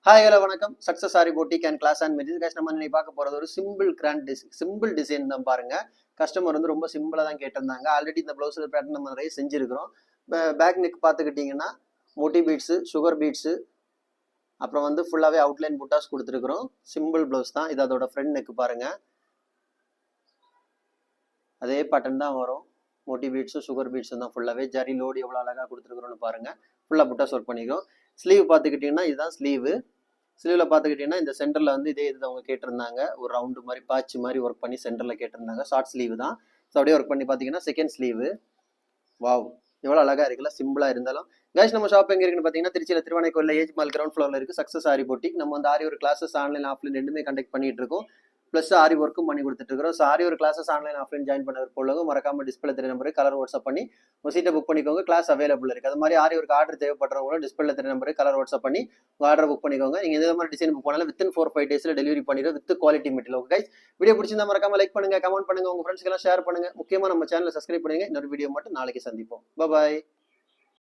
Hi hello வணக்கம். Success Aari boutique and class and material கேஷ் நம்ம இன்னைக்கு பார்க்க போகிறது ஒரு சிம்பிள் டிசைன் தான் பாருங்க. கஸ்டமர் வந்து ரொம்ப சிம்பிளாக தான் கேட்டிருந்தாங்க. ஆல்ரெடி இந்த ப்ளவுஸில் பேட்டர்ன் நம்ம நிறைய செஞ்சுருக்கிறோம். பேக் நெக் பார்த்துக்கிட்டிங்கன்னா மோட்டி பீட்ஸு, சுகர் பீட்ஸு, அப்புறம் வந்து ஃபுல்லாகவே அவுட்லைன் புட்டாஸ் கொடுத்துருக்குறோம். சிம்பிள் ப்ளவுஸ் தான். இது அதோட ஃப்ரண்ட் நெக் பாருங்கள். அதே பேட்டர்ன் தான் வரும். மோட்டி பீட்ஸும் சுகர் பீட்ஸும் தான் ஃபுல்லாகவே ஜரி லோடு எவ்வளோ அழகாக கொடுத்துருக்குறோன்னு பாருங்கள். ஃபுல்லாக புட்டாஸ் ஒர்க் பண்ணிக்கிறோம். ஸ்லீவ் பார்த்துக்கிட்டிங்கன்னா இதுதான் ஸ்லீவு. ஸ்லீவில் பார்த்துக்கிட்டிங்கன்னா இந்த சென்டரில் வந்து இதே இது அவங்க கேட்டிருந்தாங்க. ஒரு ரவுண்டு மாதிரி பாய்ச்சி மாதிரி ஒர்க் பண்ணி சென்டரில் கேட்டிருந்தாங்க. ஷார்ட் ஸ்லீவ் தான். ஸோ அப்படியே ஒர்க் பண்ணி பார்த்தீங்கன்னா செகண்ட் ஸ்லீவு. வாவ், எவ்வளோ அழகாக இருக்குல்ல, சிம்பிளாக இருந்தாலும். கைஸ், நம்ம ஷாப் எங்கே இருக்குன்னு பார்த்தீங்கன்னா திருச்சியில் திருவானைக்கோயிலில் ஏஜ் மால் கிரவுண்ட் ஃப்ளோரில் இருக்குது. சக்ஸஸ் ஆரி போட்டிக். நம்ம வந்து ஆரி ஒரு கிளாஸஸ் ஆன்லைன் ஆஃப்லைன் ரெண்டுமே கண்டக்ட் பண்ணிட்டு இருக்கோம். ப்ளஸ் ஆரி ஒர்க்கும் பண்ணி கொடுத்துட்ருக்கோம். ஸோ ஆரி ஒரு கிளாஸஸ் ஆன்லைன் ஆஃப்லைன் ஜாயின் பண்ண போலவங்க மறக்காம டிஸ்பிளே தெரிய நம்பருக்கு கலர் வாட்ஸ்அப் பண்ணி உங்கள் சீட்டை புக் பண்ணிக்கோங்க. கிளாஸ் அவைலபிள் இருக்குது. அது மாதிரி ஆரி ஒரு ஆர்டர் தேவைப்படுறவங்களும் டிஸ்பிளே தெரிய நம்பருக்கு கலர் வாட்ஸ்அப் பண்ணி உங்கள் ஆர்டர் புக் பண்ணிக்கோங்க. நீங்கள் எந்த மாதிரி டிசைன் புக் பண்ணாலும் வித்தின் 4-5 டேஸில் டெலிவரி பண்ணிடுவோம் with quality material. Okay guys, video பிடிச்சிருந்தா மறக்காம லைக் பண்ணுங்க, கமெண்ட் பண்ணுங்க, உங்கள் ஃப்ரெண்ட்ஸ்க்கெல்லாம் ஷேர் பண்ணுங்க. முக்கியமாக நம்ம சேனலை சப்ஸ்கிரைப் பண்ணுங்க. இன்னொரு வீடியோ மட்டும் நாளைக்கு சந்திப்போம். பாய்.